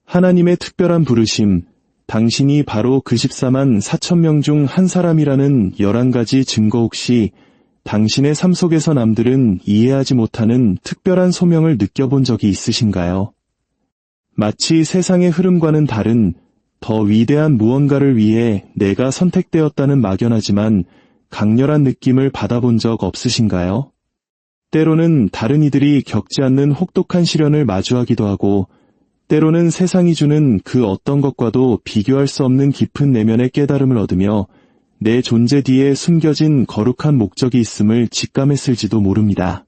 하나님의 특별한 부르심, 당신이 바로 그 14만 4천 명 중 한 사람이라는 11가지 증거 혹시 당신의 삶 속에서 남들은 이해하지 못하는 특별한 소명을 느껴본 적이 있으신가요? 마치 세상의 흐름과는 다른 더 위대한 무언가를 위해 내가 선택되었다는 막연하지만 강렬한 느낌을 받아본 적 없으신가요? 때로는 다른 이들이 겪지 않는 혹독한 시련을 마주하기도 하고 때로는 세상이 주는 그 어떤 것과도 비교할 수 없는 깊은 내면의 깨달음을 얻으며 내 존재 뒤에 숨겨진 거룩한 목적이 있음을 직감했을지도 모릅니다.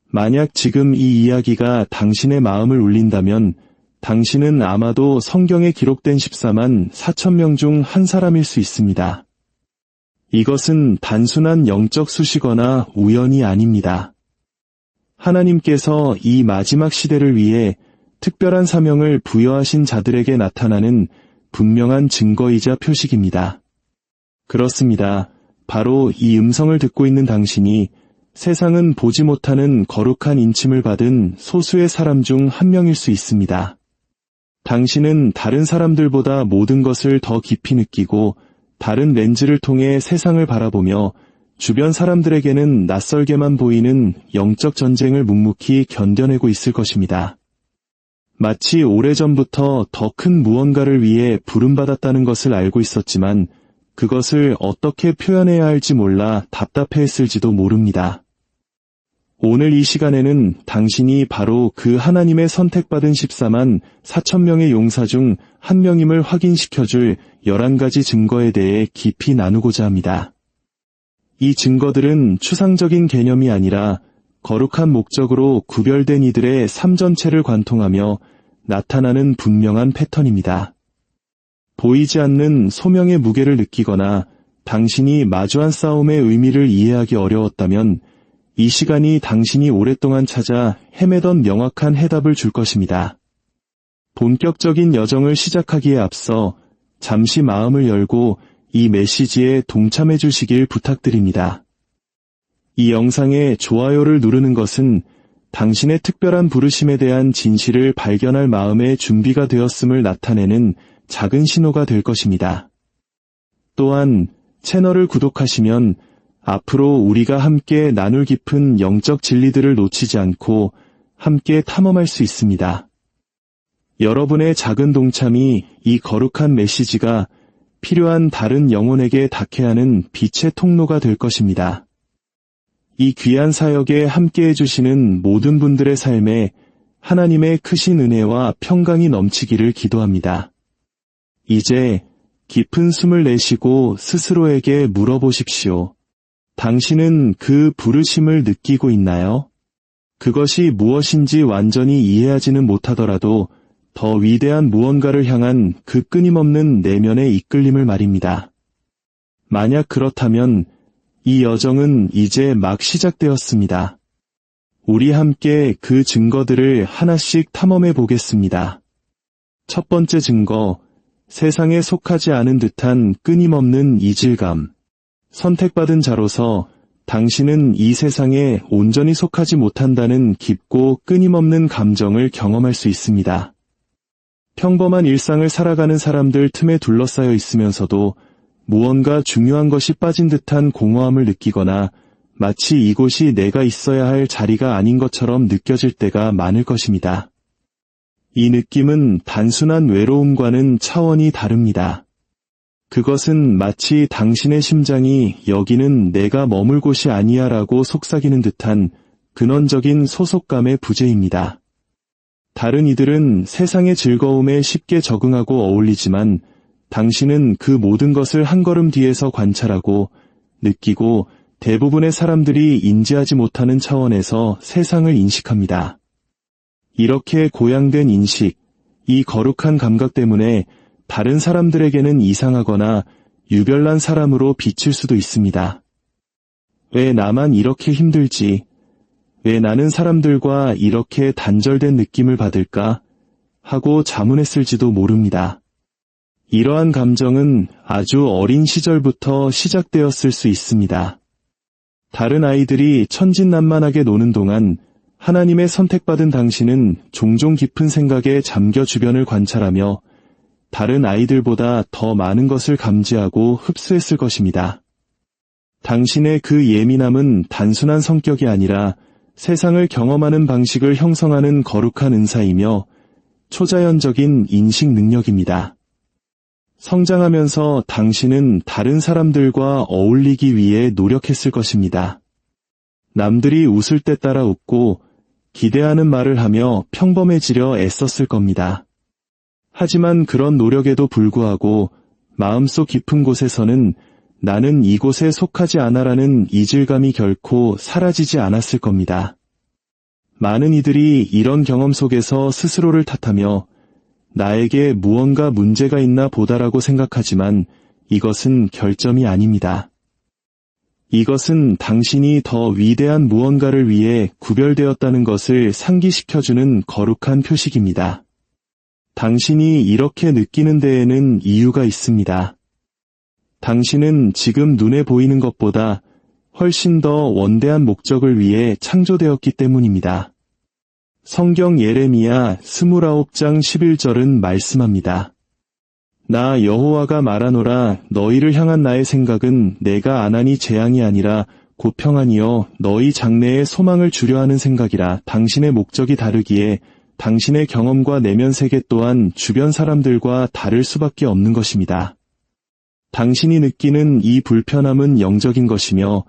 만약 지금 이 이야기가 당신의 마음을 울린다면 당신은 아마도 성경에 기록된 14만 4천 명 중 한 사람일 수 있습니다. 이것은 단순한 영적 수식어나 우연이 아닙니다. 하나님께서 이 마지막 시대를 위해 특별한 사명을 부여하신 자들에게 나타나는 분명한 증거이자 표식입니다. 그렇습니다. 바로 이 음성을 듣고 있는 당신이 세상은 보지 못하는 거룩한 인침을 받은 소수의 사람 중 한 명일 수 있습니다. 당신은 다른 사람들보다 모든 것을 더 깊이 느끼고 다른 렌즈를 통해 세상을 바라보며 주변 사람들에게는 낯설게만 보이는 영적 전쟁을 묵묵히 견뎌내고 있을 것입니다. 마치 오래전부터 더 큰 무언가를 위해 부름받았다는 것을 알고 있었지만 그것을 어떻게 표현해야 할지 몰라 답답해했을지도 모릅니다. 오늘 이 시간에는 당신이 바로 그 하나님의 선택받은 14만 4천 명의 용사 중 한 명임을 확인시켜줄 11가지 증거에 대해 깊이 나누고자 합니다. 이 증거들은 추상적인 개념이 아니라 거룩한 목적으로 구별된 이들의 삶 전체를 관통하며 나타나는 분명한 패턴입니다. 보이지 않는 소명의 무게를 느끼거나 당신이 마주한 싸움의 의미를 이해하기 어려웠다면 이 시간이 당신이 오랫동안 찾아 헤매던 명확한 해답을 줄 것입니다. 본격적인 여정을 시작하기에 앞서 잠시 마음을 열고 이 메시지에 동참해 주시길 부탁드립니다. 이 영상에 좋아요를 누르는 것은 당신의 특별한 부르심에 대한 진실을 발견할 마음의 준비가 되었음을 나타내는 작은 신호가 될 것입니다. 또한 채널을 구독하시면 앞으로 우리가 함께 나눌 깊은 영적 진리들을 놓치지 않고 함께 탐험할 수 있습니다. 여러분의 작은 동참이 이 거룩한 메시지가 필요한 다른 영혼에게 닿게 하는 빛의 통로가 될 것입니다. 이 귀한 사역에 함께해 주시는 모든 분들의 삶에 하나님의 크신 은혜와 평강이 넘치기를 기도합니다. 이제 깊은 숨을 내쉬고 스스로에게 물어보십시오. 당신은 그 부르심을 느끼고 있나요? 그것이 무엇인지 완전히 이해하지는 못하더라도 더 위대한 무언가를 향한 그 끊임없는 내면의 이끌림을 말입니다. 만약 그렇다면 이 여정은 이제 막 시작되었습니다. 우리 함께 그 증거들을 하나씩 탐험해 보겠습니다. 첫 번째 증거, 세상에 속하지 않은 듯한 끊임없는 이질감. 선택받은 자로서 당신은 이 세상에 온전히 속하지 못한다는 깊고 끊임없는 감정을 경험할 수 있습니다. 평범한 일상을 살아가는 사람들 틈에 둘러싸여 있으면서도 무언가 중요한 것이 빠진 듯한 공허함을 느끼거나 마치 이곳이 내가 있어야 할 자리가 아닌 것처럼 느껴질 때가 많을 것입니다. 이 느낌은 단순한 외로움과는 차원이 다릅니다. 그것은 마치 당신의 심장이 여기는 내가 머물 곳이 아니야라고 속삭이는 듯한 근원적인 소속감의 부재입니다. 다른 이들은 세상의 즐거움에 쉽게 적응하고 어울리지만 당신은 그 모든 것을 한 걸음 뒤에서 관찰하고 느끼고 대부분의 사람들이 인지하지 못하는 차원에서 세상을 인식합니다. 이렇게 고양된 인식, 이 거룩한 감각 때문에 다른 사람들에게는 이상하거나 유별난 사람으로 비칠 수도 있습니다. 왜 나만 이렇게 힘들지? 왜 나는 사람들과 이렇게 단절된 느낌을 받을까? 하고 자문했을지도 모릅니다. 이러한 감정은 아주 어린 시절부터 시작되었을 수 있습니다. 다른 아이들이 천진난만하게 노는 동안 하나님의 선택받은 당신은 종종 깊은 생각에 잠겨 주변을 관찰하며 다른 아이들보다 더 많은 것을 감지하고 흡수했을 것입니다. 당신의 그 예민함은 단순한 성격이 아니라 세상을 경험하는 방식을 형성하는 거룩한 은사이며 초자연적인 인식 능력입니다. 성장하면서 당신은 다른 사람들과 어울리기 위해 노력했을 것입니다. 남들이 웃을 때 따라 웃고 기대하는 말을 하며 평범해지려 애썼을 겁니다. 하지만 그런 노력에도 불구하고 마음속 깊은 곳에서는 나는 이곳에 속하지 않아라는 이질감이 결코 사라지지 않았을 겁니다. 많은 이들이 이런 경험 속에서 스스로를 탓하며 나에게 무언가 문제가 있나 보다라고 생각하지만 이것은 결점이 아닙니다. 이것은 당신이 더 위대한 무언가를 위해 구별되었다는 것을 상기시켜주는 거룩한 표식입니다. 당신이 이렇게 느끼는 데에는 이유가 있습니다. 당신은 지금 눈에 보이는 것보다 훨씬 더 원대한 목적을 위해 창조되었기 때문입니다. 성경 예레미야 29장 11절은 말씀합니다. 나 여호와가 말하노라 너희를 향한 나의 생각은 내가 안하니 재앙이 아니라 곧 평안이여 너희 장래에 소망을 주려 하는 생각이라. 당신의 목적이 다르기에 당신의 경험과 내면 세계 또한 주변 사람들과 다를 수밖에 없는 것입니다. 당신이 느끼는 이 불편함은 영적인 것이며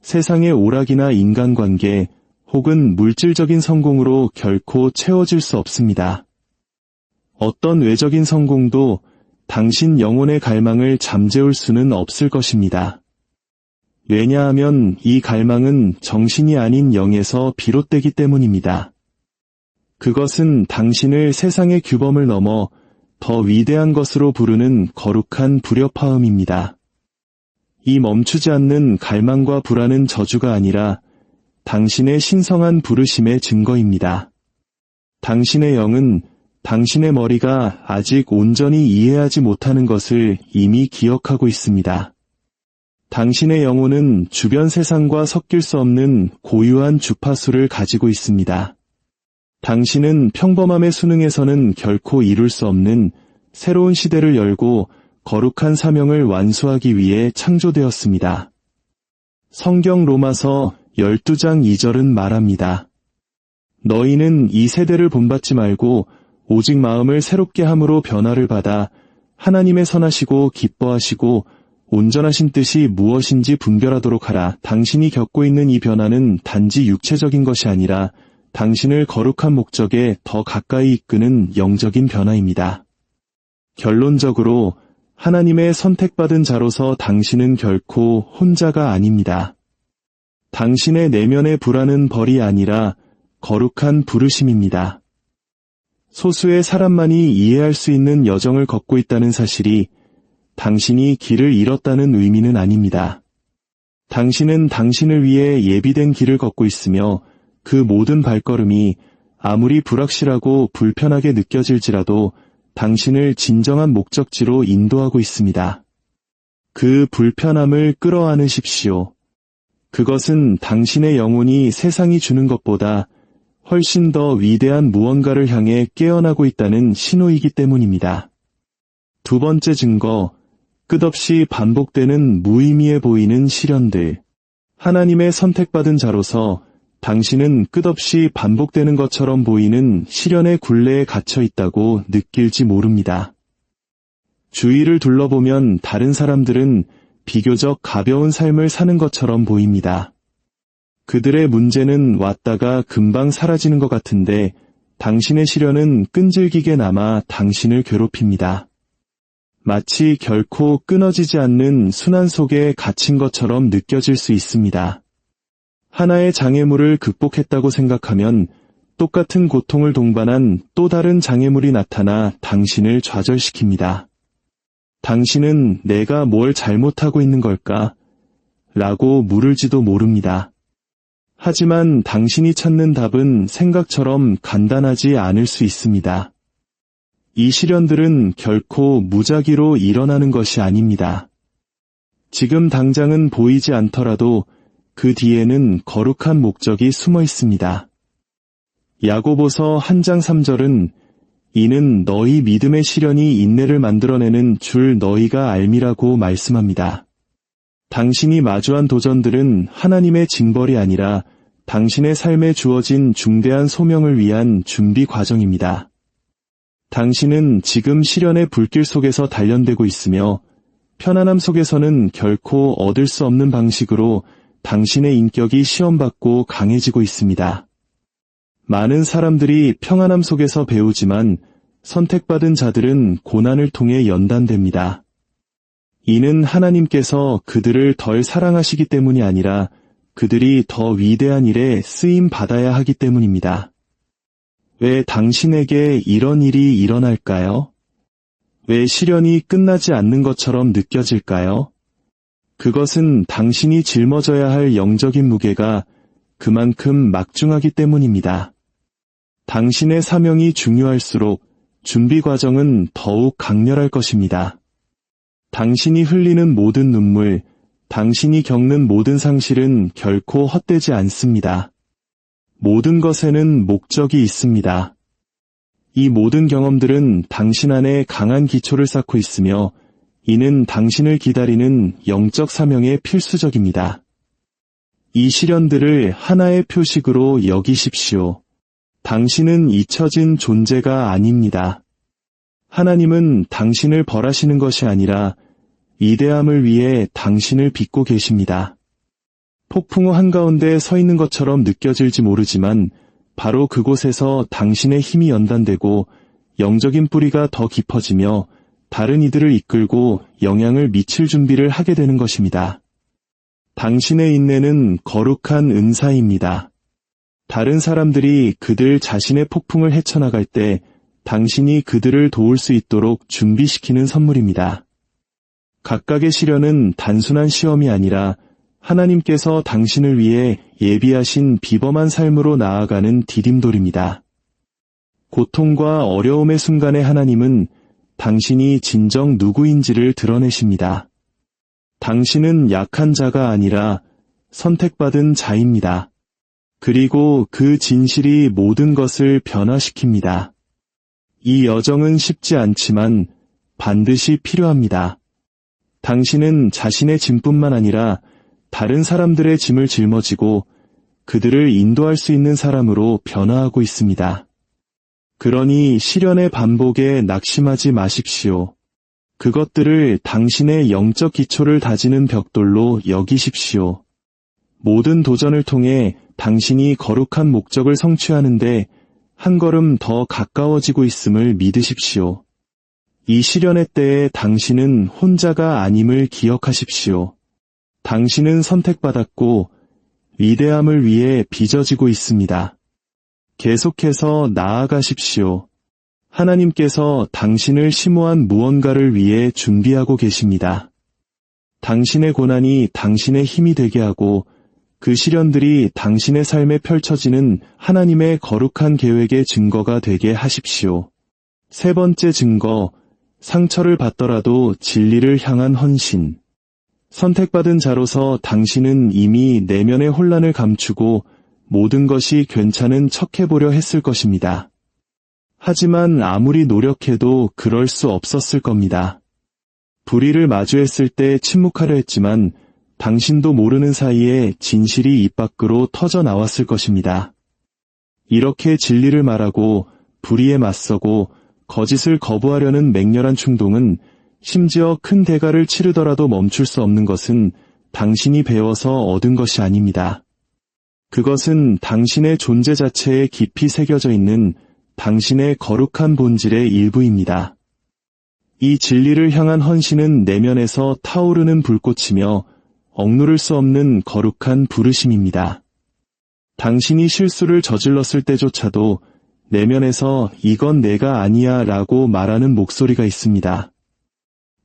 세상의 오락이나 인간관계 혹은 물질적인 성공으로 결코 채워질 수 없습니다. 어떤 외적인 성공도 당신 영혼의 갈망을 잠재울 수는 없을 것입니다. 왜냐하면 이 갈망은 정신이 아닌 영에서 비롯되기 때문입니다. 그것은 당신을 세상의 규범을 넘어 더 위대한 것으로 부르는 거룩한 불협화음입니다. 이 멈추지 않는 갈망과 불안은 저주가 아니라 당신의 신성한 부르심의 증거입니다. 당신의 영은 당신의 머리가 아직 온전히 이해하지 못하는 것을 이미 기억하고 있습니다. 당신의 영혼은 주변 세상과 섞일 수 없는 고유한 주파수를 가지고 있습니다. 당신은 평범함의 수능에서는 결코 이룰 수 없는 새로운 시대를 열고 거룩한 사명을 완수하기 위해 창조되었습니다. 성경 로마서 12장 2절은 말합니다. 너희는 이 세대를 본받지 말고 오직 마음을 새롭게 함으로 변화를 받아 하나님의 선하시고 기뻐하시고 온전하신 뜻이 무엇인지 분별하도록 하라. 당신이 겪고 있는 이 변화는 단지 육체적인 것이 아니라 당신을 거룩한 목적에 더 가까이 이끄는 영적인 변화입니다. 결론적으로 하나님의 선택받은 자로서 당신은 결코 혼자가 아닙니다. 당신의 내면의 불안은 벌이 아니라 거룩한 부르심입니다. 소수의 사람만이 이해할 수 있는 여정을 걷고 있다는 사실이 당신이 길을 잃었다는 의미는 아닙니다. 당신은 당신을 위해 예비된 길을 걷고 있으며 그 모든 발걸음이 아무리 불확실하고 불편하게 느껴질지라도 당신을 진정한 목적지로 인도하고 있습니다. 그 불편함을 끌어안으십시오. 그것은 당신의 영혼이 세상이 주는 것보다 훨씬 더 위대한 무언가를 향해 깨어나고 있다는 신호이기 때문입니다. 두 번째 증거, 끝없이 반복되는 무의미해 보이는 시련들. 하나님의 선택받은 자로서 당신은 끝없이 반복되는 것처럼 보이는 시련의 굴레에 갇혀 있다고 느낄지 모릅니다. 주위를 둘러보면 다른 사람들은 비교적 가벼운 삶을 사는 것처럼 보입니다. 그들의 문제는 왔다가 금방 사라지는 것 같은데 당신의 시련은 끈질기게 남아 당신을 괴롭힙니다. 마치 결코 끊어지지 않는 순환 속에 갇힌 것처럼 느껴질 수 있습니다. 하나의 장애물을 극복했다고 생각하면 똑같은 고통을 동반한 또 다른 장애물이 나타나 당신을 좌절시킵니다. 당신은 내가 뭘 잘못하고 있는 걸까? 라고 물을지도 모릅니다. 하지만 당신이 찾는 답은 생각처럼 간단하지 않을 수 있습니다. 이 시련들은 결코 무작위로 일어나는 것이 아닙니다. 지금 당장은 보이지 않더라도 그 뒤에는 거룩한 목적이 숨어 있습니다. 야고보서 1장 3절은 이는 너희 믿음의 시련이 인내를 만들어내는 줄 너희가 알미라고 말씀합니다. 당신이 마주한 도전들은 하나님의 징벌이 아니라 당신의 삶에 주어진 중대한 소명을 위한 준비 과정입니다. 당신은 지금 시련의 불길 속에서 단련되고 있으며 편안함 속에서는 결코 얻을 수 없는 방식으로 당신의 인격이 시험받고 강해지고 있습니다. 많은 사람들이 평안함 속에서 배우지만 선택받은 자들은 고난을 통해 연단됩니다. 이는 하나님께서 그들을 덜 사랑하시기 때문이 아니라 그들이 더 위대한 일에 쓰임 받아야 하기 때문입니다. 왜 당신에게 이런 일이 일어날까요? 왜 시련이 끝나지 않는 것처럼 느껴질까요? 그것은 당신이 짊어져야 할 영적인 무게가 그만큼 막중하기 때문입니다. 당신의 사명이 중요할수록 준비 과정은 더욱 강렬할 것입니다. 당신이 흘리는 모든 눈물, 당신이 겪는 모든 상실은 결코 헛되지 않습니다. 모든 것에는 목적이 있습니다. 이 모든 경험들은 당신 안에 강한 기초를 쌓고 있으며 이는 당신을 기다리는 영적 사명에 필수적입니다. 이 시련들을 하나의 표식으로 여기십시오. 당신은 잊혀진 존재가 아닙니다. 하나님은 당신을 벌하시는 것이 아니라 위대함을 위해 당신을 빚고 계십니다. 폭풍우 한가운데 서 있는 것처럼 느껴질지 모르지만 바로 그곳에서 당신의 힘이 연단되고 영적인 뿌리가 더 깊어지며 다른 이들을 이끌고 영향을 미칠 준비를 하게 되는 것입니다. 당신의 인내는 거룩한 은사입니다. 다른 사람들이 그들 자신의 폭풍을 헤쳐나갈 때 당신이 그들을 도울 수 있도록 준비시키는 선물입니다. 각각의 시련은 단순한 시험이 아니라 하나님께서 당신을 위해 예비하신 비범한 삶으로 나아가는 디딤돌입니다. 고통과 어려움의 순간에 하나님은 당신이 진정 누구인지를 드러내십니다. 당신은 약한 자가 아니라 선택받은 자입니다. 그리고 그 진실이 모든 것을 변화시킵니다. 이 여정은 쉽지 않지만 반드시 필요합니다. 당신은 자신의 짐뿐만 아니라 다른 사람들의 짐을 짊어지고 그들을 인도할 수 있는 사람으로 변화하고 있습니다. 그러니 시련의 반복에 낙심하지 마십시오. 그것들을 당신의 영적 기초를 다지는 벽돌로 여기십시오. 모든 도전을 통해 당신이 거룩한 목적을 성취하는데 한 걸음 더 가까워지고 있음을 믿으십시오. 이 시련의 때에 당신은 혼자가 아님을 기억하십시오. 당신은 선택받았고 위대함을 위해 빚어지고 있습니다. 계속해서 나아가십시오. 하나님께서 당신을 심오한 무언가를 위해 준비하고 계십니다. 당신의 고난이 당신의 힘이 되게 하고 그 시련들이 당신의 삶에 펼쳐지는 하나님의 거룩한 계획의 증거가 되게 하십시오. 세 번째 증거, 상처를 받더라도 진리를 향한 헌신. 선택받은 자로서 당신은 이미 내면의 혼란을 감추고 모든 것이 괜찮은 척해보려 했을 것입니다. 하지만 아무리 노력해도 그럴 수 없었을 겁니다. 불의를 마주했을 때 침묵하려 했지만 당신도 모르는 사이에 진실이 입 밖으로 터져 나왔을 것입니다. 이렇게 진리를 말하고 불의에 맞서고 거짓을 거부하려는 맹렬한 충동은 심지어 큰 대가를 치르더라도 멈출 수 없는 것은 당신이 배워서 얻은 것이 아닙니다. 그것은 당신의 존재 자체에 깊이 새겨져 있는 당신의 거룩한 본질의 일부입니다. 이 진리를 향한 헌신은 내면에서 타오르는 불꽃이며 억누를 수 없는 거룩한 부르심입니다. 당신이 실수를 저질렀을 때조차도 내면에서 이건 내가 아니야 라고 말하는 목소리가 있습니다.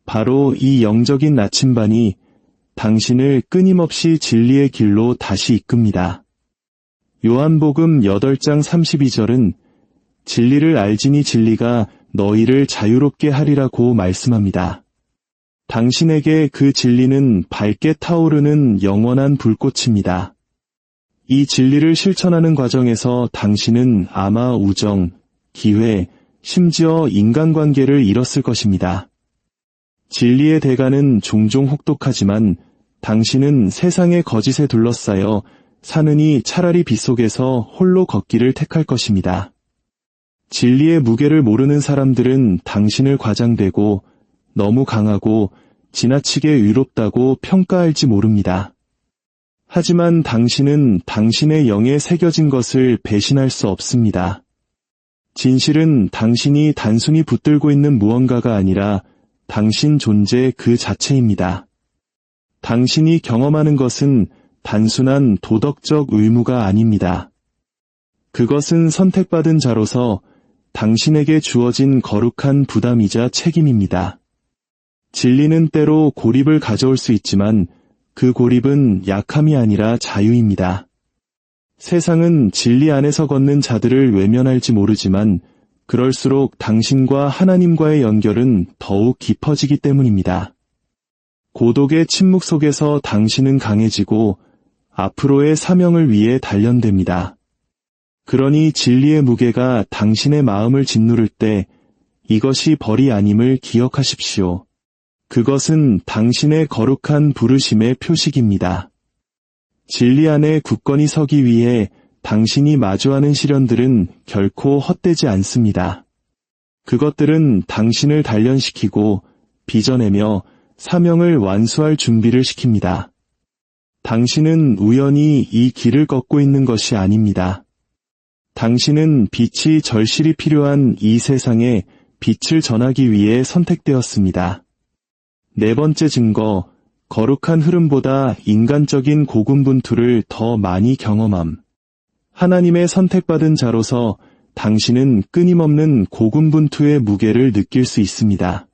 바로 이 영적인 나침반이 당신을 끊임없이 진리의 길로 다시 이끕니다. 요한복음 8장 32절은 진리를 알지니 진리가 너희를 자유롭게 하리라고 말씀합니다. 당신에게 그 진리는 밝게 타오르는 영원한 불꽃입니다. 이 진리를 실천하는 과정에서 당신은 아마 우정, 기회, 심지어 인간관계를 잃었을 것입니다. 진리의 대가는 종종 혹독하지만 당신은 세상의 거짓에 둘러싸여 사느니 차라리 빗속에서 홀로 걷기를 택할 것입니다. 진리의 무게를 모르는 사람들은 당신을 과장되고 너무 강하고 지나치게 의롭다고 평가할지 모릅니다. 하지만 당신은 당신의 영에 새겨진 것을 배신할 수 없습니다. 진실은 당신이 단순히 붙들고 있는 무언가가 아니라 당신 존재 그 자체입니다. 당신이 경험하는 것은 단순한 도덕적 의무가 아닙니다. 그것은 선택받은 자로서 당신에게 주어진 거룩한 부담이자 책임입니다. 진리는 때로 고립을 가져올 수 있지만 그 고립은 약함이 아니라 자유입니다. 세상은 진리 안에서 걷는 자들을 외면할지 모르지만 그럴수록 당신과 하나님과의 연결은 더욱 깊어지기 때문입니다. 고독의 침묵 속에서 당신은 강해지고 앞으로의 사명을 위해 단련됩니다. 그러니 진리의 무게가 당신의 마음을 짓누를 때 이것이 벌이 아님을 기억하십시오. 그것은 당신의 거룩한 부르심의 표식입니다. 진리 안에 굳건히 서기 위해 당신이 마주하는 시련들은 결코 헛되지 않습니다. 그것들은 당신을 단련시키고 빚어내며 사명을 완수할 준비를 시킵니다. 당신은 우연히 이 길을 걷고 있는 것이 아닙니다. 당신은 빛이 절실히 필요한 이 세상에 빛을 전하기 위해 선택되었습니다. 네 번째 증거, 거룩한 흐름보다 인간적인 고군분투를 더 많이 경험함. 하나님의 선택받은 자로서 당신은 끊임없는 고군분투의 무게를 느낄 수 있습니다.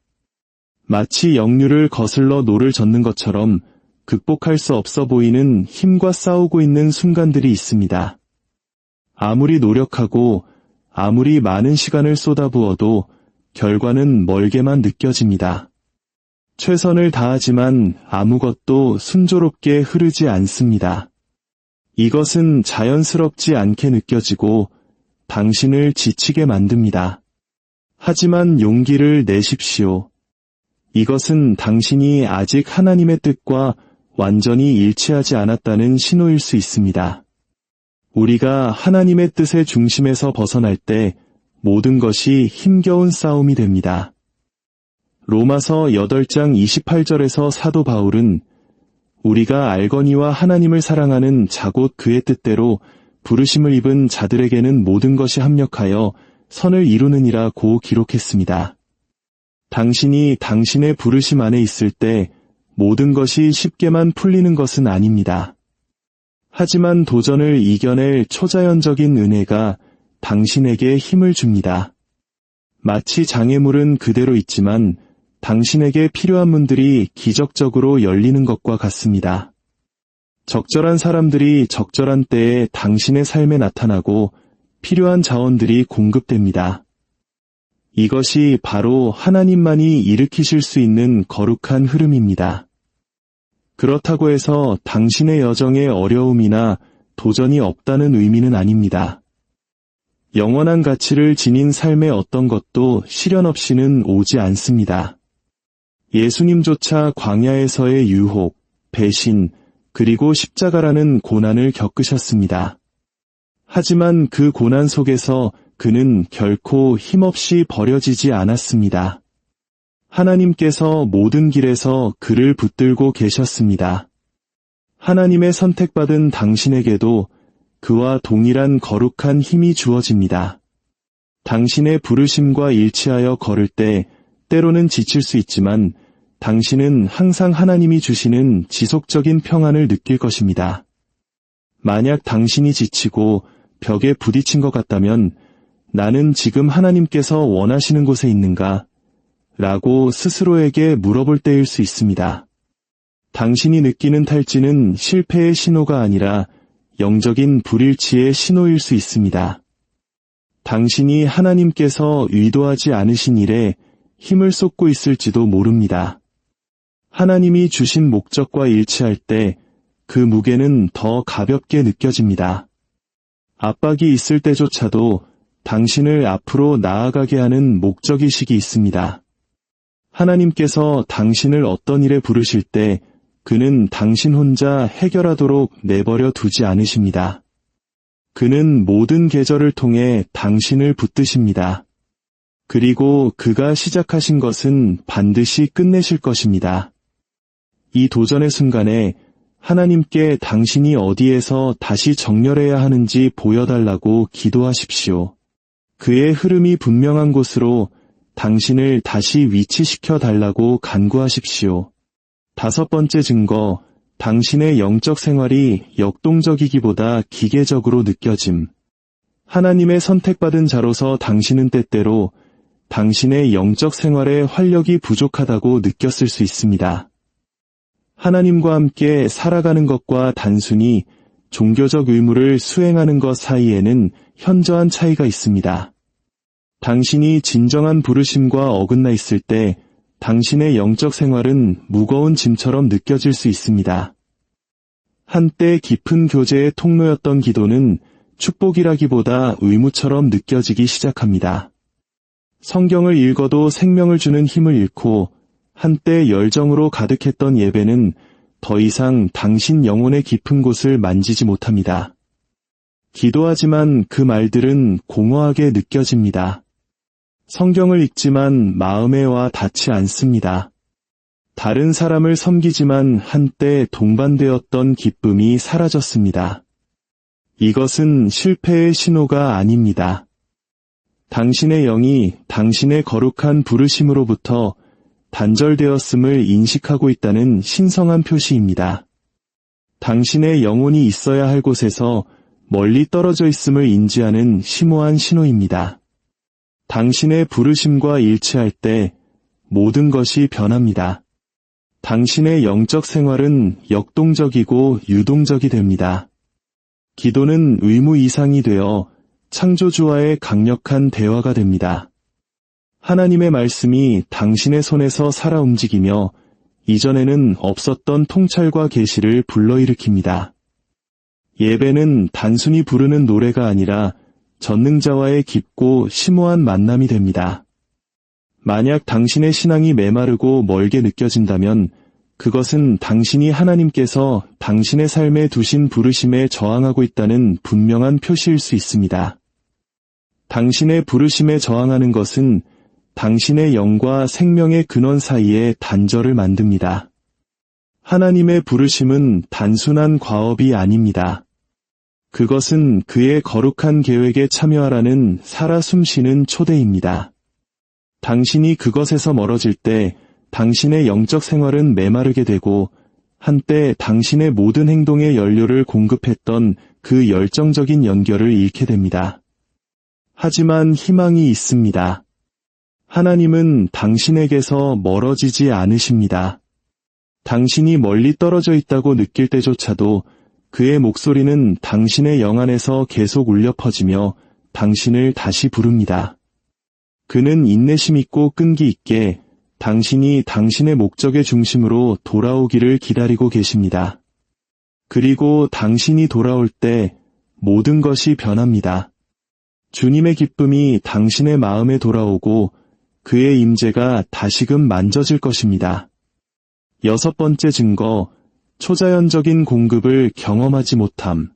마치 역류를 거슬러 노를 젓는 것처럼 극복할 수 없어 보이는 힘과 싸우고 있는 순간들이 있습니다. 아무리 노력하고 아무리 많은 시간을 쏟아부어도 결과는 멀게만 느껴집니다. 최선을 다하지만 아무것도 순조롭게 흐르지 않습니다. 이것은 자연스럽지 않게 느껴지고 당신을 지치게 만듭니다. 하지만 용기를 내십시오. 이것은 당신이 아직 하나님의 뜻과 완전히 일치하지 않았다는 신호일 수 있습니다. 우리가 하나님의 뜻의 중심에서 벗어날 때 모든 것이 힘겨운 싸움이 됩니다. 로마서 8장 28절에서 사도 바울은 우리가 알거니와 하나님을 사랑하는 자곧 그의 뜻대로 부르심을 입은 자들에게는 모든 것이 합력하여 선을 이루느니라고 기록했습니다. 당신이 당신의 부르심 안에 있을 때 모든 것이 쉽게만 풀리는 것은 아닙니다. 하지만 도전을 이겨낼 초자연적인 은혜가 당신에게 힘을 줍니다. 마치 장애물은 그대로 있지만 당신에게 필요한 문들이 기적적으로 열리는 것과 같습니다. 적절한 사람들이 적절한 때에 당신의 삶에 나타나고 필요한 자원들이 공급됩니다. 이것이 바로 하나님만이 일으키실 수 있는 거룩한 흐름입니다. 그렇다고 해서 당신의 여정에 어려움이나 도전이 없다는 의미는 아닙니다. 영원한 가치를 지닌 삶의 어떤 것도 시련 없이는 오지 않습니다. 예수님조차 광야에서의 유혹, 배신, 그리고 십자가라는 고난을 겪으셨습니다. 하지만 그 고난 속에서 그는 결코 힘없이 버려지지 않았습니다. 하나님께서 모든 길에서 그를 붙들고 계셨습니다. 하나님의 선택받은 당신에게도 그와 동일한 거룩한 힘이 주어집니다. 당신의 부르심과 일치하여 걸을 때 때로는 지칠 수 있지만 당신은 항상 하나님이 주시는 지속적인 평안을 느낄 것입니다. 만약 당신이 지치고 벽에 부딪힌 것 같다면 나는 지금 하나님께서 원하시는 곳에 있는가? 라고 스스로에게 물어볼 때일 수 있습니다. 당신이 느끼는 탈진은 실패의 신호가 아니라 영적인 불일치의 신호일 수 있습니다. 당신이 하나님께서 의도하지 않으신 일에 힘을 쏟고 있을지도 모릅니다. 하나님이 주신 목적과 일치할 때 그 무게는 더 가볍게 느껴집니다. 압박이 있을 때조차도 당신을 앞으로 나아가게 하는 목적의식이 있습니다. 하나님께서 당신을 어떤 일에 부르실 때 그는 당신 혼자 해결하도록 내버려 두지 않으십니다. 그는 모든 계절을 통해 당신을 붙드십니다. 그리고 그가 시작하신 것은 반드시 끝내실 것입니다. 이 도전의 순간에 하나님께 당신이 어디에서 다시 정렬해야 하는지 보여달라고 기도하십시오. 그의 흐름이 분명한 곳으로 당신을 다시 위치시켜 달라고 간구하십시오. 5번째 증거, 당신의 영적 생활이 역동적이기보다 기계적으로 느껴짐. 하나님의 선택받은 자로서 당신은 때때로 당신의 영적 생활에 활력이 부족하다고 느꼈을 수 있습니다. 하나님과 함께 살아가는 것과 단순히 종교적 의무를 수행하는 것 사이에는 현저한 차이가 있습니다. 당신이 진정한 부르심과 어긋나 있을 때 당신의 영적 생활은 무거운 짐처럼 느껴질 수 있습니다. 한때 깊은 교제의 통로였던 기도는 축복이라기보다 의무처럼 느껴지기 시작합니다. 성경을 읽어도 생명을 주는 힘을 잃고 한때 열정으로 가득했던 예배는 더 이상 당신 영혼의 깊은 곳을 만지지 못합니다. 기도하지만 그 말들은 공허하게 느껴집니다. 성경을 읽지만 마음에 와 닿지 않습니다. 다른 사람을 섬기지만 한때 동반되었던 기쁨이 사라졌습니다. 이것은 실패의 신호가 아닙니다. 당신의 영이 당신의 거룩한 부르심으로부터 단절되었음을 인식하고 있다는 신성한 표시입니다. 당신의 영혼이 있어야 할 곳에서 멀리 떨어져 있음을 인지하는 심오한 신호입니다. 당신의 부르심과 일치할 때 모든 것이 변합니다. 당신의 영적 생활은 역동적이고 유동적이 됩니다. 기도는 의무 이상이 되어 창조주와의 강력한 대화가 됩니다. 하나님의 말씀이 당신의 손에서 살아 움직이며 이전에는 없었던 통찰과 계시를 불러일으킵니다. 예배는 단순히 부르는 노래가 아니라 전능자와의 깊고 심오한 만남이 됩니다. 만약 당신의 신앙이 메마르고 멀게 느껴진다면 그것은 당신이 하나님께서 당신의 삶에 두신 부르심에 저항하고 있다는 분명한 표시일 수 있습니다. 당신의 부르심에 저항하는 것은 당신의 영과 생명의 근원 사이에 단절을 만듭니다. 하나님의 부르심은 단순한 과업이 아닙니다. 그것은 그의 거룩한 계획에 참여하라는 살아 숨쉬는 초대입니다. 당신이 그것에서 멀어질 때 당신의 영적 생활은 메마르게 되고 한때 당신의 모든 행동의 연료를 공급했던 그 열정적인 연결을 잃게 됩니다. 하지만 희망이 있습니다. 하나님은 당신에게서 멀어지지 않으십니다. 당신이 멀리 떨어져 있다고 느낄 때조차도 그의 목소리는 당신의 영 안에서 계속 울려 퍼지며 당신을 다시 부릅니다. 그는 인내심 있고 끈기 있게 당신이 당신의 목적의 중심으로 돌아오기를 기다리고 계십니다. 그리고 당신이 돌아올 때 모든 것이 변합니다. 주님의 기쁨이 당신의 마음에 돌아오고 그의 임재가 다시금 만져질 것입니다. 6번째 증거, 초자연적인 공급을 경험하지 못함.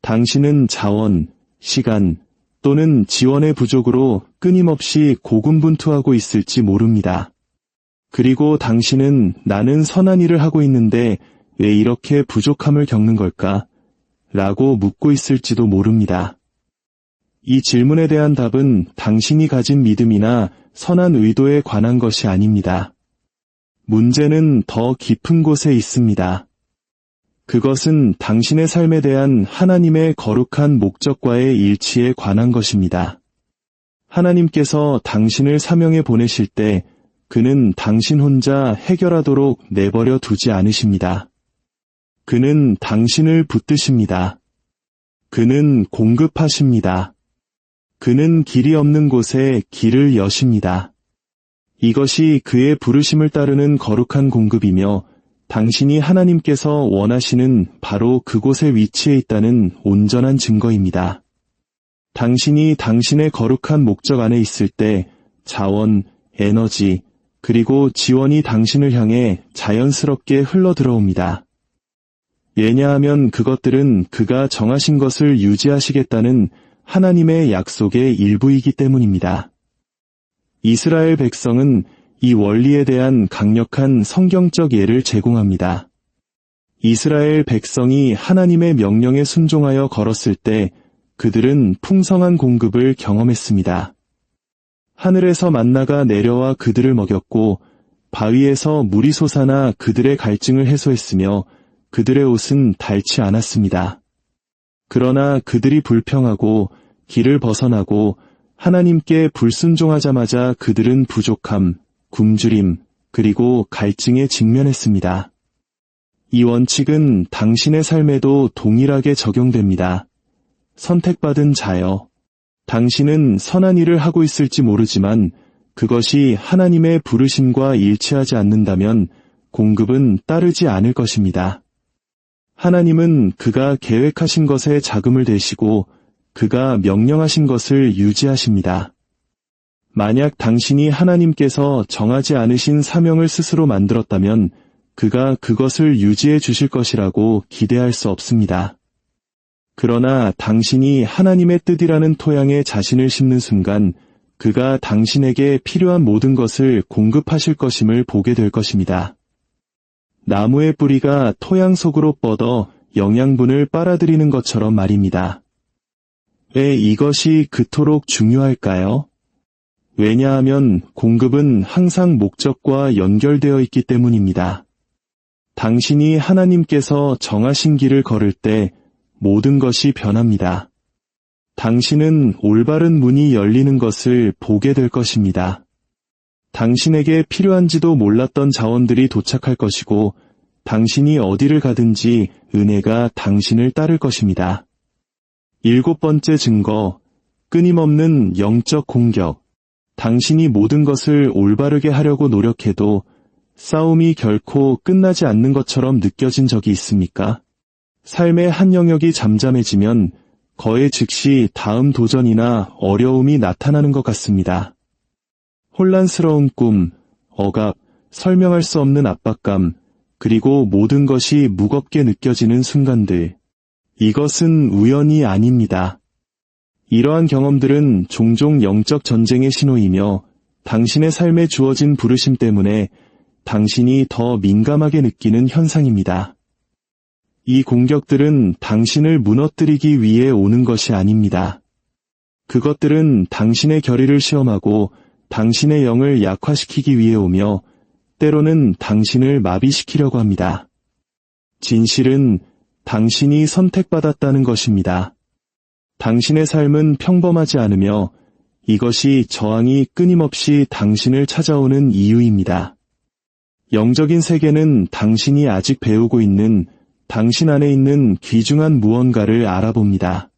당신은 자원, 시간 또는 지원의 부족으로 끊임없이 고군분투하고 있을지 모릅니다. 그리고 당신은 나는 선한 일을 하고 있는데 왜 이렇게 부족함을 겪는 걸까? 라고 묻고 있을지도 모릅니다. 이 질문에 대한 답은 당신이 가진 믿음이나 선한 의도에 관한 것이 아닙니다. 문제는 더 깊은 곳에 있습니다. 그것은 당신의 삶에 대한 하나님의 거룩한 목적과의 일치에 관한 것입니다. 하나님께서 당신을 사명에 보내실 때 그는 당신 혼자 해결하도록 내버려 두지 않으십니다. 그는 당신을 붙드십니다. 그는 공급하십니다. 그는 길이 없는 곳에 길을 여십니다. 이것이 그의 부르심을 따르는 거룩한 공급이며 당신이 하나님께서 원하시는 바로 그곳에 위치해 있다는 온전한 증거입니다. 당신이 당신의 거룩한 목적 안에 있을 때 자원, 에너지, 그리고 지원이 당신을 향해 자연스럽게 흘러들어옵니다. 왜냐하면 그것들은 그가 정하신 것을 유지하시겠다는 하나님의 약속의 일부이기 때문입니다. 이스라엘 백성은 이 원리에 대한 강력한 성경적 예를 제공합니다. 이스라엘 백성이 하나님의 명령에 순종하여 걸었을 때 그들은 풍성한 공급을 경험했습니다. 하늘에서 만나가 내려와 그들을 먹였고 바위에서 물이 솟아나 그들의 갈증을 해소했으며 그들의 옷은 닳지 않았습니다. 그러나 그들이 불평하고 길을 벗어나고 하나님께 불순종하자마자 그들은 부족함, 굶주림, 그리고 갈증에 직면했습니다. 이 원칙은 당신의 삶에도 동일하게 적용됩니다. 선택받은 자여, 당신은 선한 일을 하고 있을지 모르지만 그것이 하나님의 부르심과 일치하지 않는다면 공급은 따르지 않을 것입니다. 하나님은 그가 계획하신 것에 자금을 대시고 그가 명령하신 것을 유지하십니다. 만약 당신이 하나님께서 정하지 않으신 사명을 스스로 만들었다면 그가 그것을 유지해 주실 것이라고 기대할 수 없습니다. 그러나 당신이 하나님의 뜻이라는 토양에 자신을 심는 순간 그가 당신에게 필요한 모든 것을 공급하실 것임을 보게 될 것입니다. 나무의 뿌리가 토양 속으로 뻗어 영양분을 빨아들이는 것처럼 말입니다. 왜 이것이 그토록 중요할까요? 왜냐하면 공급은 항상 목적과 연결되어 있기 때문입니다. 당신이 하나님께서 정하신 길을 걸을 때 모든 것이 변합니다. 당신은 올바른 문이 열리는 것을 보게 될 것입니다. 당신에게 필요한지도 몰랐던 자원들이 도착할 것이고 당신이 어디를 가든지 은혜가 당신을 따를 것입니다. 7번째 증거, 끊임없는 영적 공격. 당신이 모든 것을 올바르게 하려고 노력해도 싸움이 결코 끝나지 않는 것처럼 느껴진 적이 있습니까? 삶의 한 영역이 잠잠해지면 거의 즉시 다음 도전이나 어려움이 나타나는 것 같습니다. 혼란스러운 꿈, 억압, 설명할 수 없는 압박감, 그리고 모든 것이 무겁게 느껴지는 순간들. 이것은 우연이 아닙니다. 이러한 경험들은 종종 영적 전쟁의 신호이며 당신의 삶에 주어진 부르심 때문에 당신이 더 민감하게 느끼는 현상입니다. 이 공격들은 당신을 무너뜨리기 위해 오는 것이 아닙니다. 그것들은 당신의 결의를 시험하고 당신의 영을 약화시키기 위해 오며 때로는 당신을 마비시키려고 합니다. 진실은 당신이 선택받았다는 것입니다. 당신의 삶은 평범하지 않으며 이것이 저항이 끊임없이 당신을 찾아오는 이유입니다. 영적인 세계는 당신이 아직 배우고 있는 당신 안에 있는 귀중한 무언가를 알아봅니다.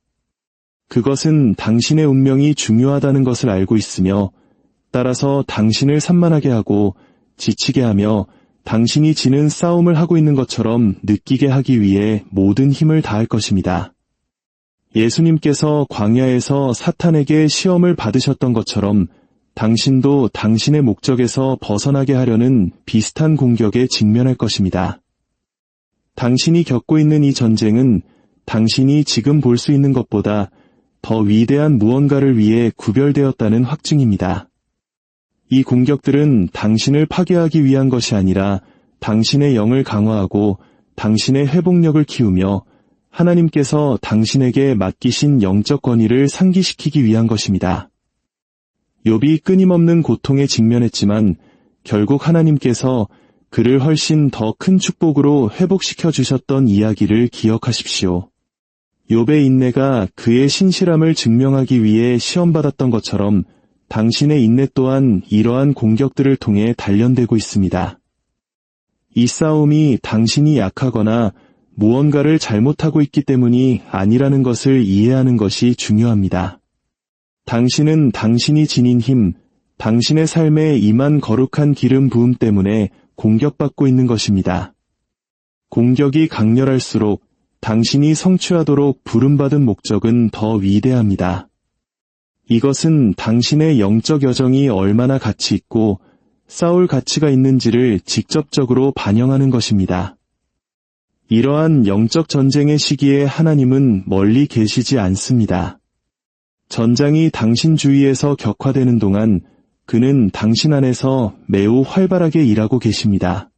그것은 당신의 운명이 중요하다는 것을 알고 있으며 따라서 당신을 산만하게 하고 지치게 하며 당신이 지는 싸움을 하고 있는 것처럼 느끼게 하기 위해 모든 힘을 다할 것입니다. 예수님께서 광야에서 사탄에게 시험을 받으셨던 것처럼 당신도 당신의 목적에서 벗어나게 하려는 비슷한 공격에 직면할 것입니다. 당신이 겪고 있는 이 전쟁은 당신이 지금 볼 수 있는 것보다 더 위대한 무언가를 위해 구별되었다는 확증입니다. 이 공격들은 당신을 파괴하기 위한 것이 아니라 당신의 영을 강화하고 당신의 회복력을 키우며 하나님께서 당신에게 맡기신 영적 권위를 상기시키기 위한 것입니다. 욥이 끊임없는 고통에 직면했지만 결국 하나님께서 그를 훨씬 더 큰 축복으로 회복시켜 주셨던 이야기를 기억하십시오. 욥의 인내가 그의 신실함을 증명하기 위해 시험받았던 것처럼 당신의 인내 또한 이러한 공격들을 통해 단련되고 있습니다. 이 싸움이 당신이 약하거나 무언가를 잘못하고 있기 때문이 아니라는 것을 이해하는 것이 중요합니다. 당신은 당신이 지닌 힘, 당신의 삶에 임한 거룩한 기름 부음 때문에 공격받고 있는 것입니다. 공격이 강렬할수록 당신이 성취하도록 부름받은 목적은 더 위대합니다. 이것은 당신의 영적 여정이 얼마나 가치 있고 싸울 가치가 있는지를 직접적으로 반영하는 것입니다. 이러한 영적 전쟁의 시기에 하나님은 멀리 계시지 않습니다. 전장이 당신 주위에서 격화되는 동안 그는 당신 안에서 매우 활발하게 일하고 계십니다.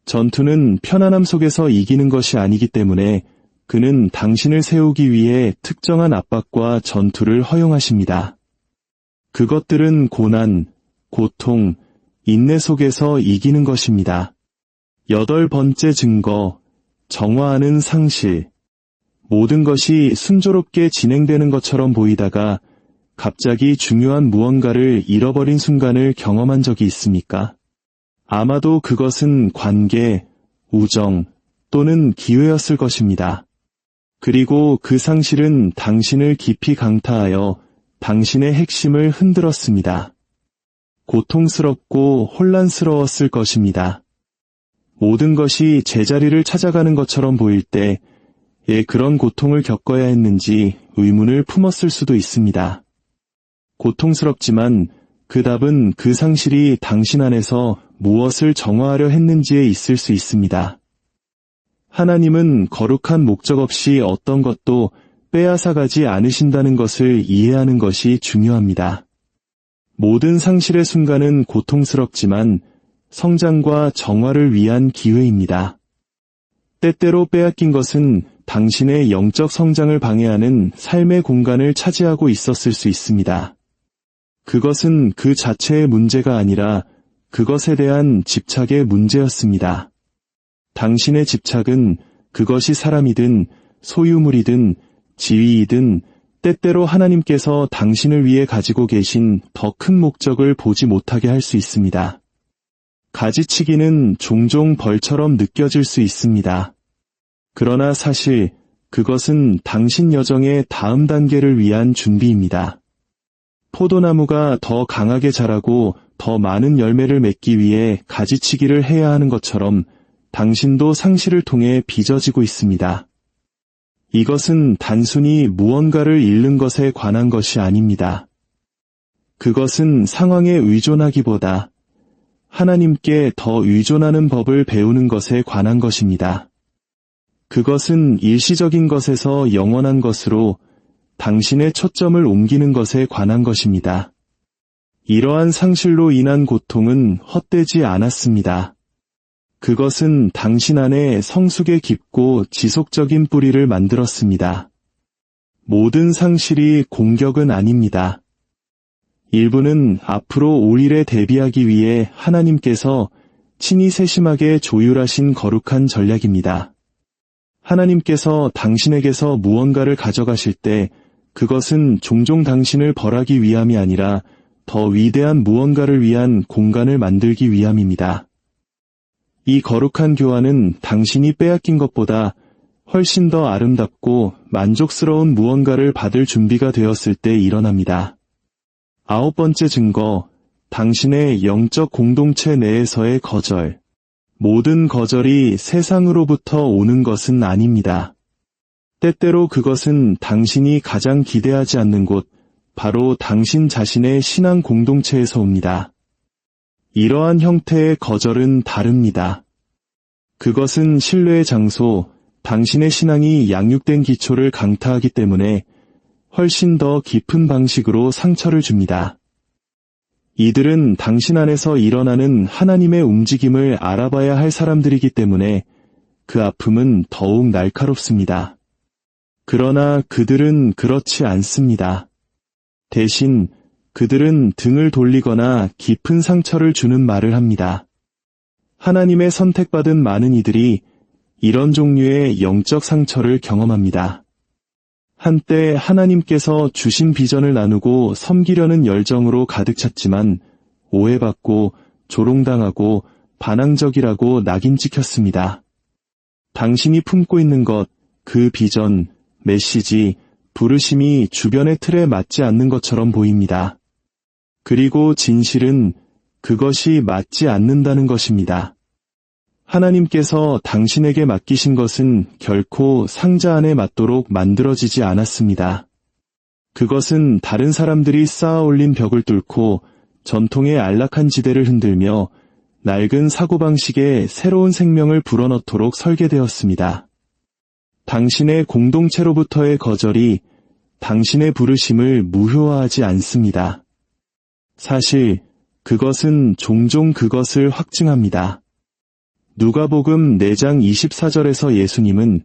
전투는 편안함 속에서 이기는 것이 아니기 때문에 그는 당신을 세우기 위해 특정한 압박과 전투를 허용하십니다. 그것들은 고난, 고통, 인내 속에서 이기는 것입니다. 8번째 증거, 정화하는 상실. 모든 것이 순조롭게 진행되는 것처럼 보이다가 갑자기 중요한 무언가를 잃어버린 순간을 경험한 적이 있습니까? 아마도 그것은 관계, 우정 또는 기회였을 것입니다. 그리고 그 상실은 당신을 깊이 강타하여 당신의 핵심을 흔들었습니다. 고통스럽고 혼란스러웠을 것입니다. 모든 것이 제자리를 찾아가는 것처럼 보일 때 왜 그런 고통을 겪어야 했는지 의문을 품었을 수도 있습니다. 고통스럽지만 그 답은 그 상실이 당신 안에서 무엇을 정화하려 했는지에 있을 수 있습니다. 하나님은 거룩한 목적 없이 어떤 것도 빼앗아가지 않으신다는 것을 이해하는 것이 중요합니다. 모든 상실의 순간은 고통스럽지만 성장과 정화를 위한 기회입니다. 때때로 빼앗긴 것은 당신의 영적 성장을 방해하는 삶의 공간을 차지하고 있었을 수 있습니다. 그것은 그 자체의 문제가 아니라 그것에 대한 집착의 문제였습니다. 당신의 집착은 그것이 사람이든 소유물이든 지위이든 때때로 하나님께서 당신을 위해 가지고 계신 더 큰 목적을 보지 못하게 할 수 있습니다. 가지치기는 종종 벌처럼 느껴질 수 있습니다. 그러나 사실 그것은 당신 여정의 다음 단계를 위한 준비입니다. 포도나무가 더 강하게 자라고 더 많은 열매를 맺기 위해 가지치기를 해야 하는 것처럼 당신도 상실을 통해 빚어지고 있습니다. 이것은 단순히 무언가를 잃는 것에 관한 것이 아닙니다. 그것은 상황에 의존하기보다 하나님께 더 의존하는 법을 배우는 것에 관한 것입니다. 그것은 일시적인 것에서 영원한 것으로 당신의 초점을 옮기는 것에 관한 것입니다. 이러한 상실로 인한 고통은 헛되지 않았습니다. 그것은 당신 안에 성숙의 깊고 지속적인 뿌리를 만들었습니다. 모든 상실이 공격은 아닙니다. 일부는 앞으로 올 일에 대비하기 위해 하나님께서 친히 세심하게 조율하신 거룩한 전략입니다. 하나님께서 당신에게서 무언가를 가져가실 때 그것은 종종 당신을 벌하기 위함이 아니라 더 위대한 무언가를 위한 공간을 만들기 위함입니다. 이 거룩한 교환은 당신이 빼앗긴 것보다 훨씬 더 아름답고 만족스러운 무언가를 받을 준비가 되었을 때 일어납니다. 9번째 증거, 당신의 영적 공동체 내에서의 거절. 모든 거절이 세상으로부터 오는 것은 아닙니다. 때때로 그것은 당신이 가장 기대하지 않는 곳, 바로 당신 자신의 신앙 공동체에서 옵니다. 이러한 형태의 거절은 다릅니다. 그것은 신뢰의 장소, 당신의 신앙이 양육된 기초를 강타하기 때문에 훨씬 더 깊은 방식으로 상처를 줍니다. 이들은 당신 안에서 일어나는 하나님의 움직임을 알아봐야 할 사람들이기 때문에 그 아픔은 더욱 날카롭습니다. 그러나 그들은 그렇지 않습니다. 대신 그들은 등을 돌리거나 깊은 상처를 주는 말을 합니다. 하나님의 선택받은 많은 이들이 이런 종류의 영적 상처를 경험합니다. 한때 하나님께서 주신 비전을 나누고 섬기려는 열정으로 가득 찼지만 오해받고 조롱당하고 반항적이라고 낙인 찍혔습니다. 당신이 품고 있는 것, 그 비전, 메시지, 부르심이 주변의 틀에 맞지 않는 것처럼 보입니다. 그리고 진실은 그것이 맞지 않는다는 것입니다. 하나님께서 당신에게 맡기신 것은 결코 상자 안에 맞도록 만들어지지 않았습니다. 그것은 다른 사람들이 쌓아 올린 벽을 뚫고 전통의 안락한 지대를 흔들며 낡은 사고방식에 새로운 생명을 불어넣도록 설계되었습니다. 당신의 공동체로부터의 거절이 당신의 부르심을 무효화하지 않습니다. 사실 그것은 종종 그것을 확증합니다. 누가복음 4장 24절에서 예수님은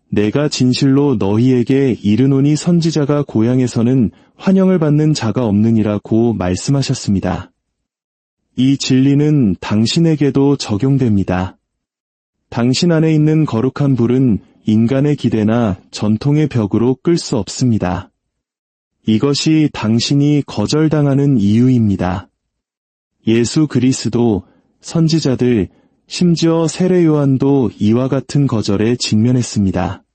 내가 진실로 너희에게 이르노니 선지자가 고향에서는 환영을 받는 자가 없느니라고 말씀하셨습니다. 이 진리는 당신에게도 적용됩니다. 당신 안에 있는 거룩한 불은 인간의 기대나 전통의 벽으로 끌 수 없습니다. 이것이 당신이 거절당하는 이유입니다. 예수 그리스도, 선지자들, 심지어 세례 요한도 이와 같은 거절에 직면했습니다.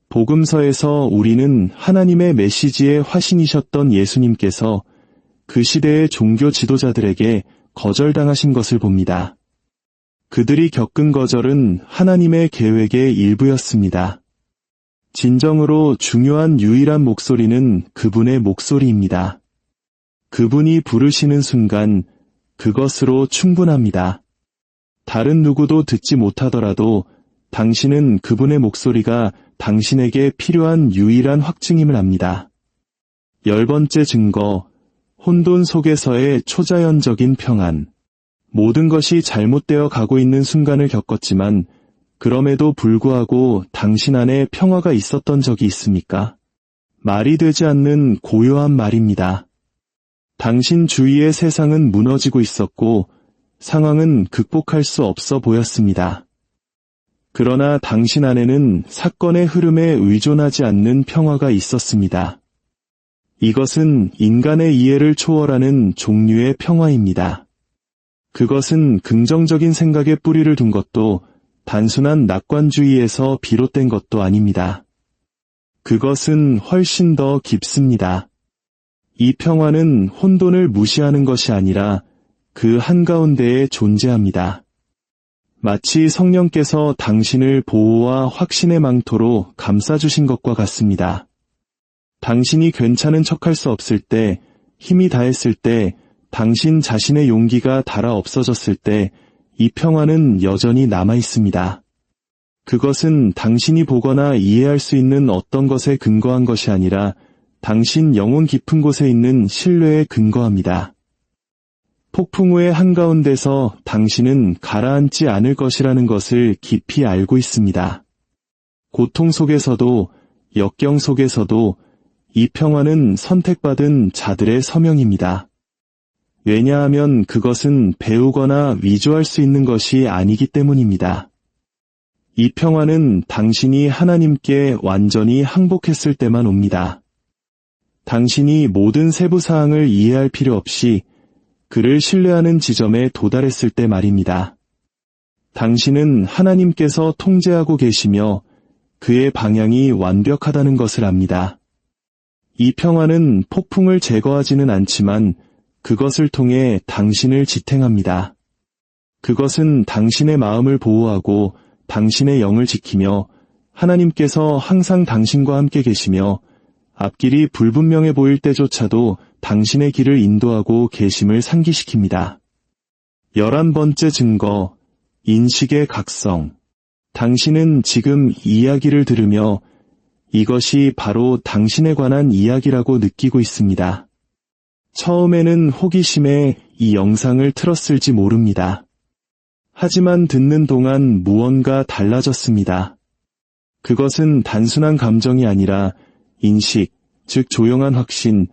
복음서에서 우리는 하나님의 메시지의 화신이셨던 예수님께서 그 시대의 종교 지도자들에게 거절당하신 것을 봅니다. 그들이 겪은 거절은 하나님의 계획의 일부였습니다. 진정으로 중요한 유일한 목소리는 그분의 목소리입니다. 그분이 부르시는 순간 그것으로 충분합니다. 다른 누구도 듣지 못하더라도 당신은 그분의 목소리가 당신에게 필요한 유일한 확증임을 압니다. 10번째 증거, 혼돈 속에서의 초자연적인 평안. 모든 것이 잘못되어 가고 있는 순간을 겪었지만 그럼에도 불구하고 당신 안에 평화가 있었던 적이 있습니까? 말이 되지 않는 고요한 말입니다. 당신 주위의 세상은 무너지고 있었고 상황은 극복할 수 없어 보였습니다. 그러나 당신 안에는 사건의 흐름에 의존하지 않는 평화가 있었습니다. 이것은 인간의 이해를 초월하는 종류의 평화입니다. 그것은 긍정적인 생각에 뿌리를 둔 것도 단순한 낙관주의에서 비롯된 것도 아닙니다. 그것은 훨씬 더 깊습니다. 이 평화는 혼돈을 무시하는 것이 아니라 그 한가운데에 존재합니다. 마치 성령께서 당신을 보호와 확신의 망토로 감싸주신 것과 같습니다. 당신이 괜찮은 척할 수 없을 때, 힘이 다했을 때, 당신 자신의 용기가 닳아 없어졌을 때, 이 평화는 여전히 남아있습니다. 그것은 당신이 보거나 이해할 수 있는 어떤 것에 근거한 것이 아니라 당신 영혼 깊은 곳에 있는 신뢰에 근거합니다. 폭풍 후의 한가운데서 당신은 가라앉지 않을 것이라는 것을 깊이 알고 있습니다. 고통 속에서도, 역경 속에서도 이 평화는 선택받은 자들의 서명입니다. 왜냐하면 그것은 배우거나 위조할 수 있는 것이 아니기 때문입니다. 이 평화는 당신이 하나님께 완전히 항복했을 때만 옵니다. 당신이 모든 세부 사항을 이해할 필요 없이 그를 신뢰하는 지점에 도달했을 때 말입니다. 당신은 하나님께서 통제하고 계시며 그의 방향이 완벽하다는 것을 압니다. 이 평화는 폭풍을 제거하지는 않지만 그것을 통해 당신을 지탱합니다. 그것은 당신의 마음을 보호하고 당신의 영을 지키며 하나님께서 항상 당신과 함께 계시며 앞길이 불분명해 보일 때조차도 당신의 길을 인도하고 계심을 상기시킵니다. 11번째 증거, 인식의 각성. 당신은 지금 이야기를 들으며 이것이 바로 당신에 관한 이야기라고 느끼고 있습니다. 처음에는 호기심에 이 영상을 틀었을지 모릅니다. 하지만 듣는 동안 무언가 달라졌습니다. 그것은 단순한 감정이 아니라 인식, 즉 조용한 확신,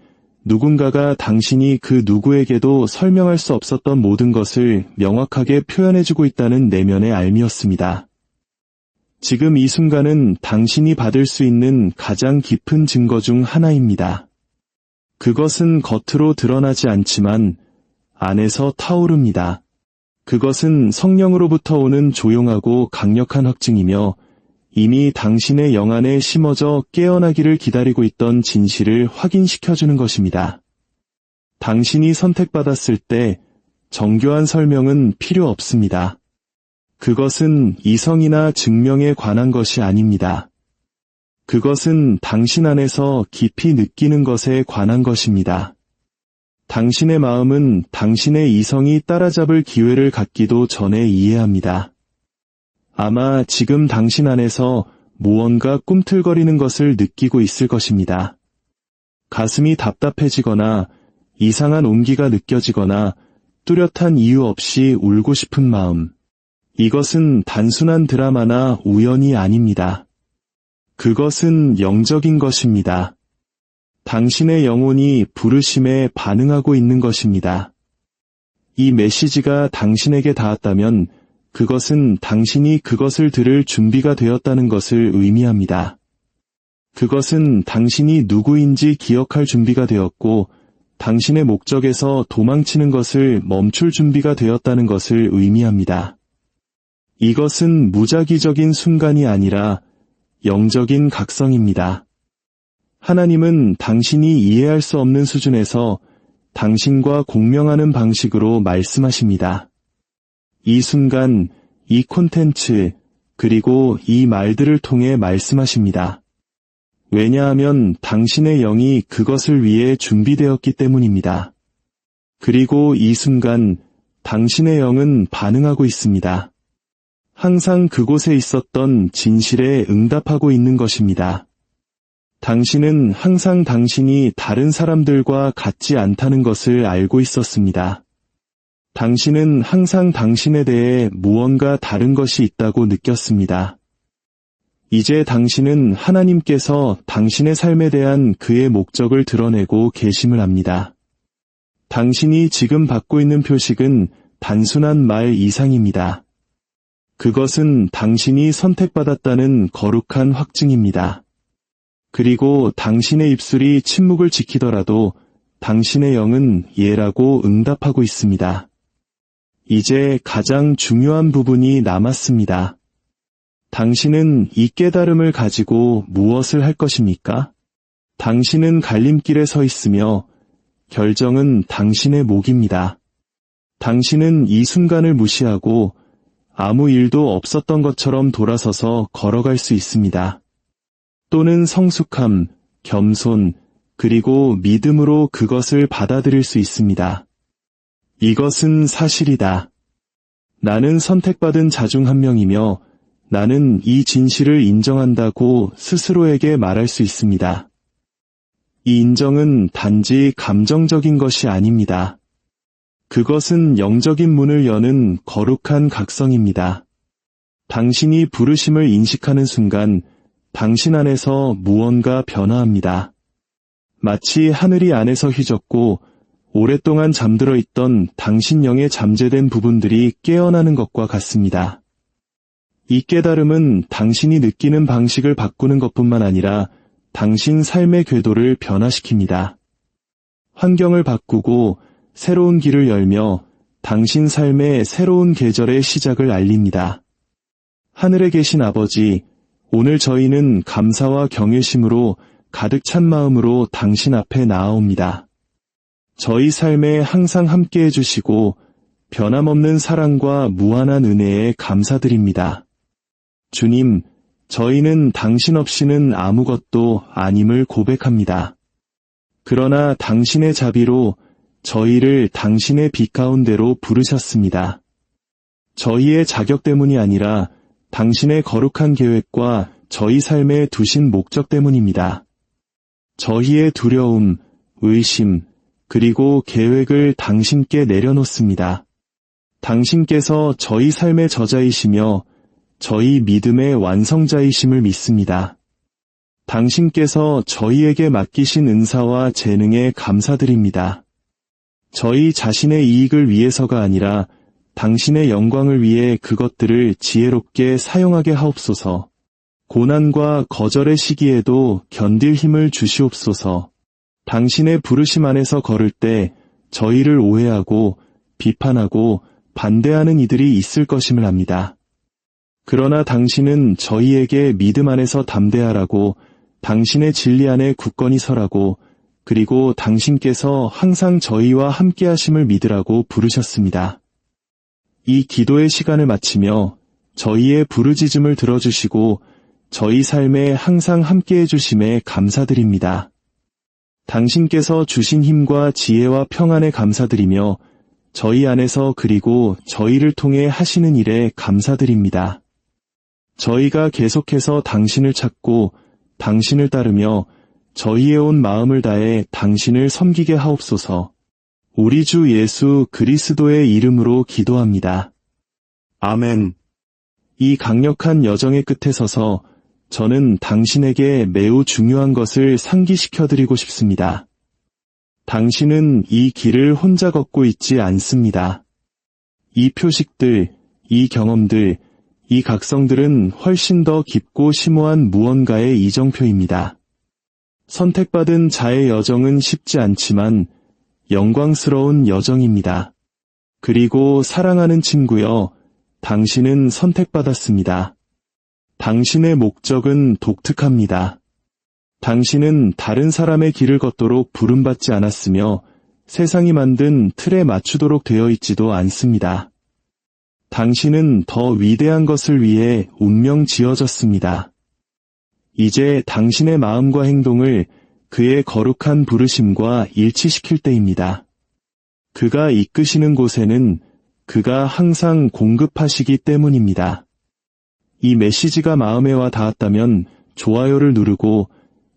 누군가가 당신이 그 누구에게도 설명할 수 없었던 모든 것을 명확하게 표현해주고 있다는 내면의 알미였습니다. 지금 이 순간은 당신이 받을 수 있는 가장 깊은 증거 중 하나입니다. 그것은 겉으로 드러나지 않지만 안에서 타오릅니다. 그것은 성령으로부터 오는 조용하고 강력한 확증이며 이미 당신의 영 안에 심어져 깨어나기를 기다리고 있던 진실을 확인시켜주는 것입니다. 당신이 선택받았을 때 정교한 설명은 필요 없습니다. 그것은 이성이나 증명에 관한 것이 아닙니다. 그것은 당신 안에서 깊이 느끼는 것에 관한 것입니다. 당신의 마음은 당신의 이성이 따라잡을 기회를 갖기도 전에 이해합니다. 아마 지금 당신 안에서 무언가 꿈틀거리는 것을 느끼고 있을 것입니다. 가슴이 답답해지거나 이상한 온기가 느껴지거나 뚜렷한 이유 없이 울고 싶은 마음. 이것은 단순한 드라마나 우연이 아닙니다. 그것은 영적인 것입니다. 당신의 영혼이 부르심에 반응하고 있는 것입니다. 이 메시지가 당신에게 닿았다면 그것은 당신이 그것을 들을 준비가 되었다는 것을 의미합니다. 그것은 당신이 누구인지 기억할 준비가 되었고 당신의 목적에서 도망치는 것을 멈출 준비가 되었다는 것을 의미합니다. 이것은 무작위적인 순간이 아니라 영적인 각성입니다. 하나님은 당신이 이해할 수 없는 수준에서 당신과 공명하는 방식으로 말씀하십니다. 이 순간, 이 콘텐츠, 그리고 이 말들을 통해 말씀하십니다. 왜냐하면 당신의 영이 그것을 위해 준비되었기 때문입니다. 그리고 이 순간, 당신의 영은 반응하고 있습니다. 항상 그곳에 있었던 진실에 응답하고 있는 것입니다. 당신은 항상 당신이 다른 사람들과 같지 않다는 것을 알고 있었습니다. 당신은 항상 당신에 대해 무언가 다른 것이 있다고 느꼈습니다. 이제 당신은 하나님께서 당신의 삶에 대한 그의 목적을 드러내고 계심을 압니다. 당신이 지금 받고 있는 표식은 단순한 말 이상입니다. 그것은 당신이 선택받았다는 거룩한 확증입니다. 그리고 당신의 입술이 침묵을 지키더라도 당신의 영은 예라고 응답하고 있습니다. 이제 가장 중요한 부분이 남았습니다. 당신은 이 깨달음을 가지고 무엇을 할 것입니까? 당신은 갈림길에 서 있으며 결정은 당신의 몫입니다. 당신은 이 순간을 무시하고 아무 일도 없었던 것처럼 돌아서서 걸어갈 수 있습니다. 또는 성숙함, 겸손, 그리고 믿음으로 그것을 받아들일 수 있습니다. 이것은 사실이다. 나는 선택받은 자 중 한 명이며 나는 이 진실을 인정한다고 스스로에게 말할 수 있습니다. 이 인정은 단지 감정적인 것이 아닙니다. 그것은 영적인 문을 여는 거룩한 각성입니다. 당신이 부르심을 인식하는 순간 당신 안에서 무언가 변화합니다. 마치 하늘이 안에서 휘젓고 오랫동안 잠들어 있던 당신 영의 잠재된 부분들이 깨어나는 것과 같습니다. 이 깨달음은 당신이 느끼는 방식을 바꾸는 것뿐만 아니라 당신 삶의 궤도를 변화시킵니다. 환경을 바꾸고 새로운 길을 열며 당신 삶의 새로운 계절의 시작을 알립니다. 하늘에 계신 아버지, 오늘 저희는 감사와 경외심으로 가득 찬 마음으로 당신 앞에 나아옵니다. 저희 삶에 항상 함께해 주시고 변함없는 사랑과 무한한 은혜에 감사드립니다. 주님, 저희는 당신 없이는 아무것도 아님을 고백합니다. 그러나 당신의 자비로 저희를 당신의 빛 가운데로 부르셨습니다. 저희의 자격 때문이 아니라 당신의 거룩한 계획과 저희 삶에 두신 목적 때문입니다. 저희의 두려움, 의심, 그리고 계획을 당신께 내려놓습니다. 당신께서 저희 삶의 저자이시며 저희 믿음의 완성자이심을 믿습니다. 당신께서 저희에게 맡기신 은사와 재능에 감사드립니다. 저희 자신의 이익을 위해서가 아니라 당신의 영광을 위해 그것들을 지혜롭게 사용하게 하옵소서. 고난과 거절의 시기에도 견딜 힘을 주시옵소서. 당신의 부르심 안에서 걸을 때 저희를 오해하고 비판하고 반대하는 이들이 있을 것임을 압니다. 그러나 당신은 저희에게 믿음 안에서 담대하라고, 당신의 진리 안에 굳건히 서라고, 그리고 당신께서 항상 저희와 함께 하심을 믿으라고 부르셨습니다. 이 기도의 시간을 마치며 저희의 부르짖음을 들어주시고 저희 삶에 항상 함께해 주심에 감사드립니다. 당신께서 주신 힘과 지혜와 평안에 감사드리며 저희 안에서 그리고 저희를 통해 하시는 일에 감사드립니다. 저희가 계속해서 당신을 찾고 당신을 따르며 저희의 온 마음을 다해 당신을 섬기게 하옵소서. 우리 주 예수 그리스도의 이름으로 기도합니다. 아멘. 이 강력한 여정의 끝에 서서 저는 당신에게 매우 중요한 것을 상기시켜드리고 싶습니다. 당신은 이 길을 혼자 걷고 있지 않습니다. 이 표식들, 이 경험들, 이 각성들은 훨씬 더 깊고 심오한 무언가의 이정표입니다. 선택받은 자의 여정은 쉽지 않지만 영광스러운 여정입니다. 그리고 사랑하는 친구여, 당신은 선택받았습니다. 당신의 목적은 독특합니다. 당신은 다른 사람의 길을 걷도록 부름받지 않았으며 세상이 만든 틀에 맞추도록 되어 있지도 않습니다. 당신은 더 위대한 것을 위해 운명 지어졌습니다. 이제 당신의 마음과 행동을 그의 거룩한 부르심과 일치시킬 때입니다. 그가 이끄시는 곳에는 그가 항상 공급하시기 때문입니다. 이 메시지가 마음에 와 닿았다면 좋아요를 누르고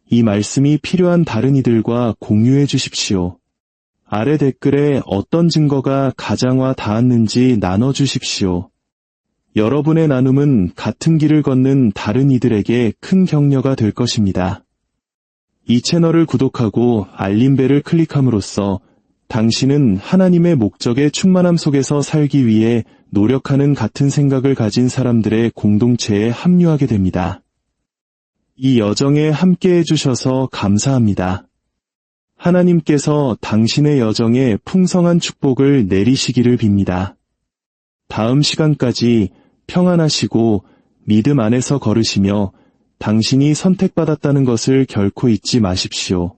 이 말씀이 필요한 다른 이들과 공유해 주십시오. 아래 댓글에 어떤 증거가 가장 와 닿았는지 나눠주십시오. 여러분의 나눔은 같은 길을 걷는 다른 이들에게 큰 격려가 될 것입니다. 이 채널을 구독하고 알림벨을 클릭함으로써 당신은 하나님의 목적의 충만함 속에서 살기 위해 노력하는 같은 생각을 가진 사람들의 공동체에 합류하게 됩니다. 이 여정에 함께해 주셔서 감사합니다. 하나님께서 당신의 여정에 풍성한 축복을 내리시기를 빕니다. 다음 시간까지 평안하시고 믿음 안에서 걸으시며 당신이 선택받았다는 것을 결코 잊지 마십시오.